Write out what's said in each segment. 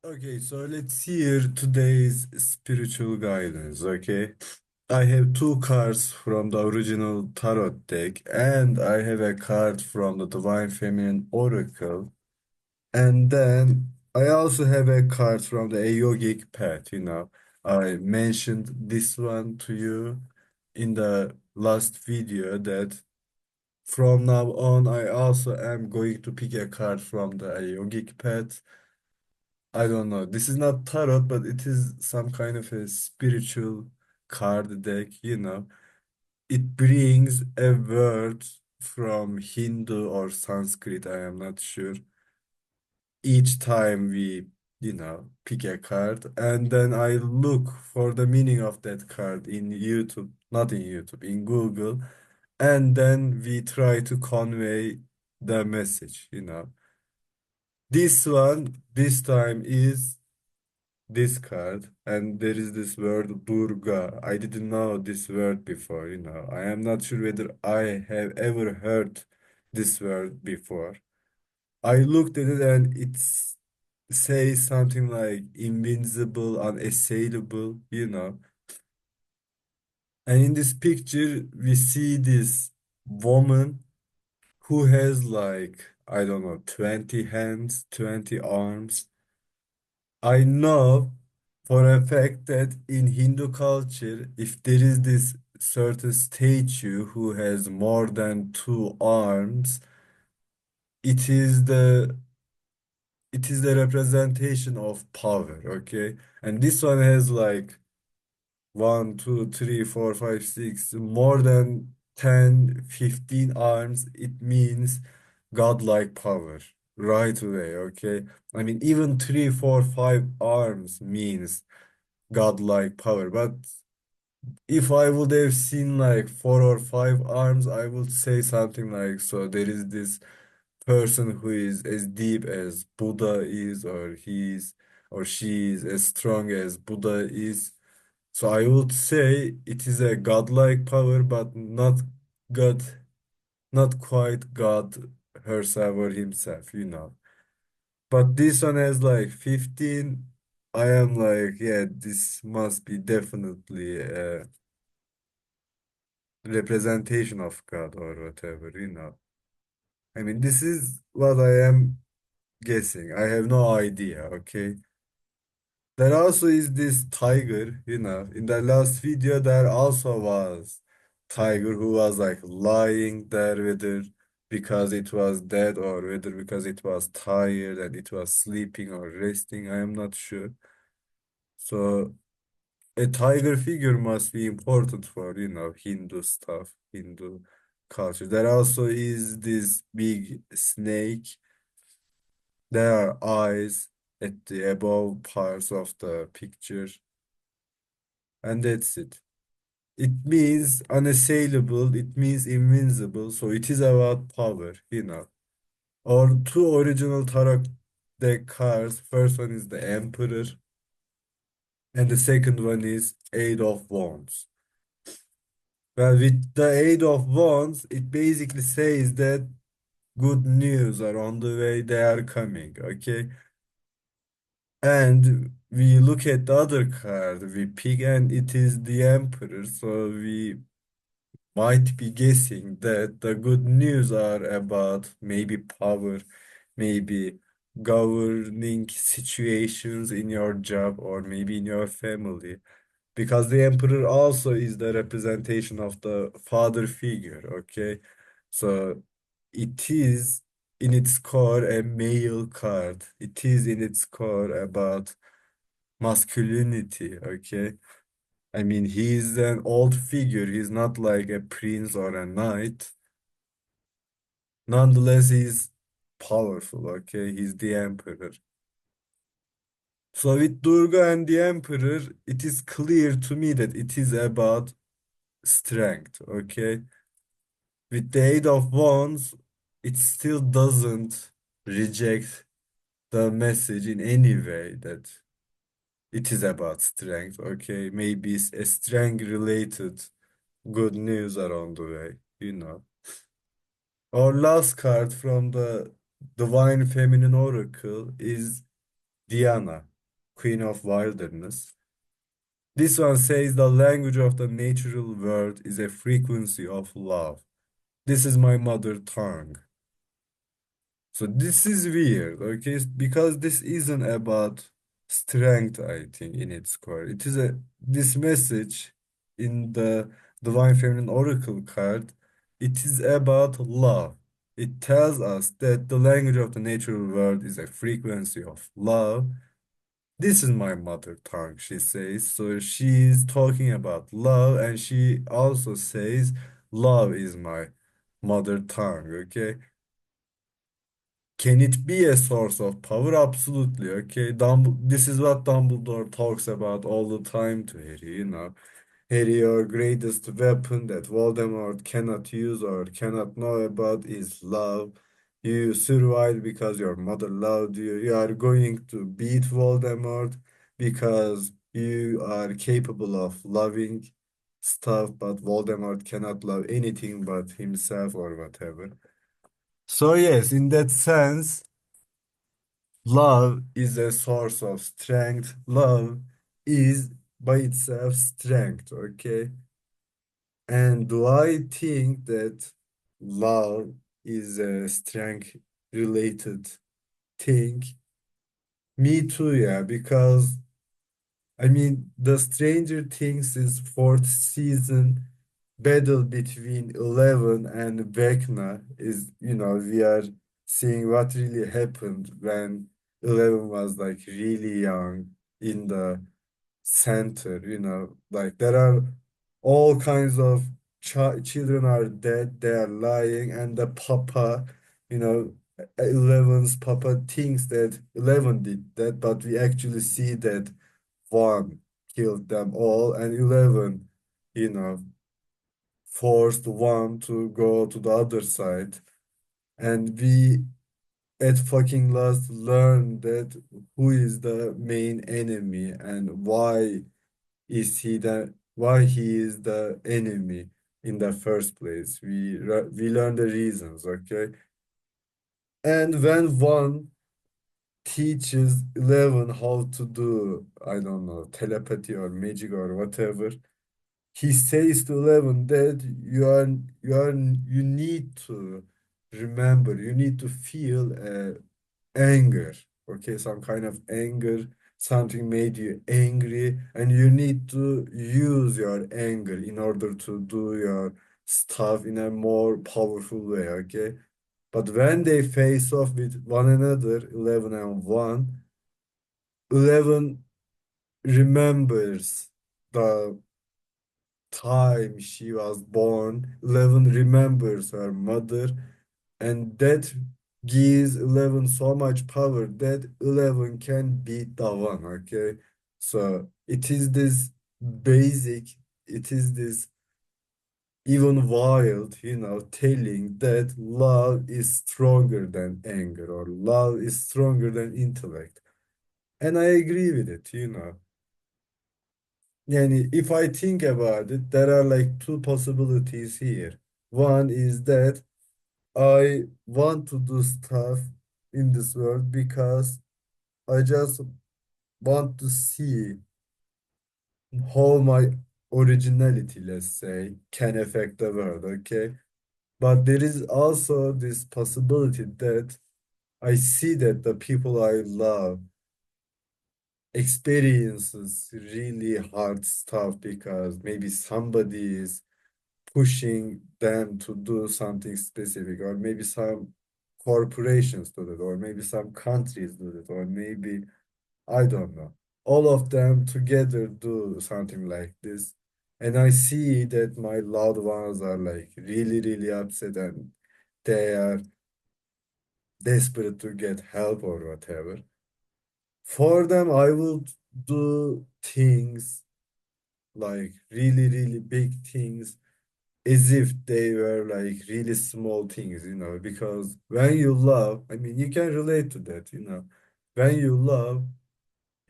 Okay, so let's hear today's spiritual guidance, okay? I have two cards from the original tarot deck, and I have a card from the Divine Feminine Oracle, and then I also have a card from the Yogic Path. I mentioned this one to you in the last video that from now on I also am going to pick a card from the Yogic Path. I don't know. This is not tarot, but it is some kind of a spiritual card deck. It brings a word from Hindu or Sanskrit, I am not sure. Each time we pick a card, and then I look for the meaning of that card in YouTube, not in YouTube, in Google, and then we try to convey the message. This one, this time is this card, and there is this word Durga. I didn't know this word before. I am not sure whether I have ever heard this word before. I looked at it and it says something like invincible, unassailable. And in this picture, we see this woman who has like, I don't know, 20 hands, 20 arms. I know for a fact that in Hindu culture, if there is this certain statue who has more than two arms, it is the it is the representation of power, okay? And this one has like one, two, three, four, five, six, more than 10, 15 arms. It means godlike power right away, okay? I mean, even three, four, five arms means godlike power. But if I would have seen like four or five arms, I would say something like, so there is this person who is as deep as Buddha is, or or she is as strong as Buddha is. So I would say it is a godlike power, but not God, not quite God herself or himself. But this one has like 15. I am like, yeah, this must be definitely a representation of God or whatever. I mean, this is what I am guessing. I have no idea, okay? There also is this tiger. In the last video, there also was tiger who was like lying there, whether because it was dead or whether because it was tired and it was sleeping or resting. I am not sure. So a tiger figure must be important for Hindu stuff, Hindu culture. There also is this big snake. There are eyes at the above parts of the picture, and that's it. It means unassailable, it means invincible, so it is about power. Or two original tarot deck cards. First one is the Emperor, and the second one is Eight of Wands. Well, with the Eight of Wands, it basically says that good news are on the way, they are coming, okay? And we look at the other card we pick, and it is the Emperor, so we might be guessing that the good news are about maybe power, maybe governing situations in your job or maybe in your family. Because the emperor also is the representation of the father figure, okay? So it is in its core a male card. It is in its core about masculinity, okay? I mean, he's an old figure. He's not like a prince or a knight. Nonetheless, he's powerful, okay? He's the emperor. So with Durga and the emperor, it is clear to me that it is about strength, okay? With the Eight of Wands, it still doesn't reject the message in any way that it is about strength, okay? Maybe it's a strength related good news are on the way. Our last card from the Divine Feminine Oracle is Diana. queen of wilderness. This one says the language of the natural world is a frequency of love. This is my mother tongue. So this is weird, okay? Because this isn't about strength, I think, in its core. It is a this message in the Divine Feminine Oracle card. It is about love. It tells us that the language of the natural world is a frequency of love. This is my mother tongue, she says. So she's talking about love, and she also says, love is my mother tongue, okay? Can it be a source of power? Absolutely. Okay. This is what Dumbledore talks about all the time to Harry, you know. Harry, your greatest weapon that Voldemort cannot use or cannot know about is love. You survived because your mother loved you. You are going to beat Voldemort because you are capable of loving stuff, but Voldemort cannot love anything but himself or whatever. So yes, in that sense, love is a source of strength. Love is by itself strength, okay? And do I think that love is a strength related thing? Me too, yeah, because I mean, the Stranger Things is fourth season battle between Eleven and Vecna is, you know, we are seeing what really happened when Eleven was like really young in the center, you know, like there are all kinds of children are dead, they are lying, and the papa, you know, Eleven's papa thinks that Eleven did that, but we actually see that one killed them all, and 11, you know, forced one to go to the other side. And we at fucking last learn that who is the main enemy and why he is the enemy in the first place. We learn the reasons, okay? And when one teaches 11 how to do, I don't know, telepathy or magic or whatever, he says to Eleven that you need to remember, you need to feel anger, okay, some kind of anger, something made you angry, and you need to use your anger in order to do your stuff in a more powerful way, okay? But when they face off with one another, 11 and 1, 11 remembers the time she was born. 11 remembers her mother, and that gives 11 so much power that 11 can beat the one, okay? So it is this basic, it is this even wild, you know, telling that love is stronger than anger or love is stronger than intellect. And I agree with it, you know. Yani if I think about it, there are like two possibilities here. One is that I want to do stuff in this world because I just want to see how my originality, let's say, can affect the world, okay? But there is also this possibility that I see that the people I love experiences really hard stuff because maybe somebody is pushing them to do something specific, or maybe some corporations do it, or maybe some countries do it, or maybe I don't know. All of them together do something like this. And I see that my loved ones are like really, really upset and they are desperate to get help or whatever. For them, I would do things like really, really big things as if they were like really small things, you know, because when you love, I mean, you can relate to that, you know, when you love,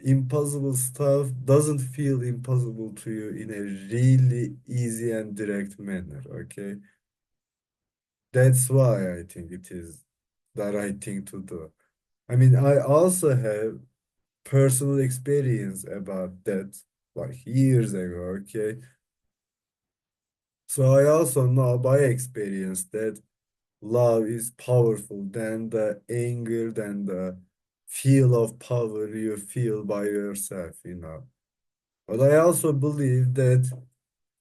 impossible stuff doesn't feel impossible to you in a really easy and direct manner, okay? That's why I think it is the right thing to do. I mean, I also have personal experience about that like years ago, okay? So I also know by experience that love is powerful than the anger, than the feel of power you feel by yourself, you know. But I also believe that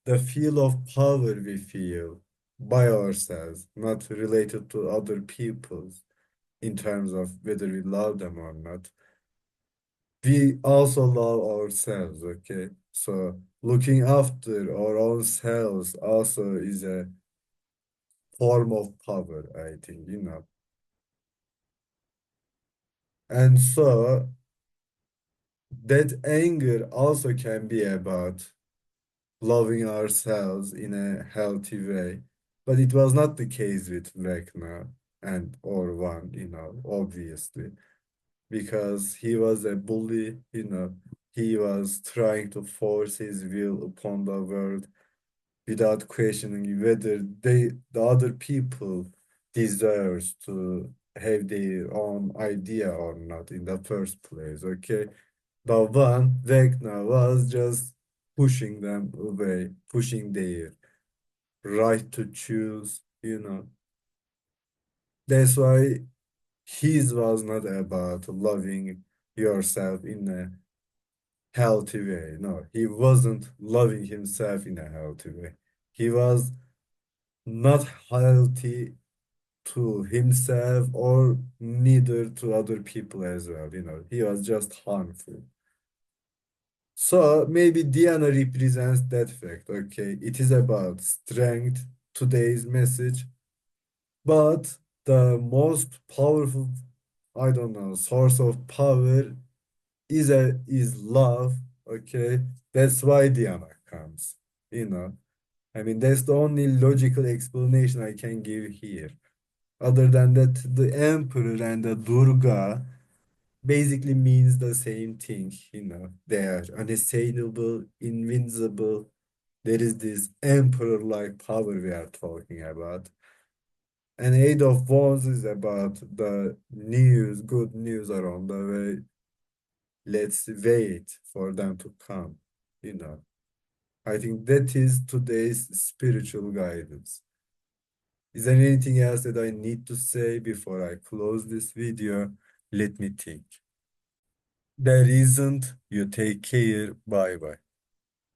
the feel of power we feel by ourselves, not related to other people's in terms of whether we love them or not. We also love ourselves, okay? So looking after our own selves also is a form of power, I think, you know. And so that anger also can be about loving ourselves in a healthy way. But it was not the case with Vecna and or one, you know, obviously, because he was a bully, you know, he was trying to force his will upon the world without questioning whether the other people deserves to have their own idea or not in the first place, okay? The one Vecna was just pushing them away, pushing their right to choose, you know. That's why his was not about loving yourself in a healthy way. No, he wasn't loving himself in a healthy way. He was not healthy to himself or neither to other people as well. You know, he was just harmful. So maybe Diana represents that fact. Okay, it is about strength, today's message, but the most powerful, I don't know, source of power is love. Okay, that's why Diana comes. You know, I mean that's the only logical explanation I can give here. Other than that, the emperor and the Durga basically means the same thing, you know. They are unassailable, invincible. There is this emperor-like power we are talking about. And Eight of Wands is about the news, good news are on the way. Let's wait for them to come, you know. I think that is today's spiritual guidance. Is there anything else that I need to say before I close this video? Let me think. There isn't. You take care. Bye bye.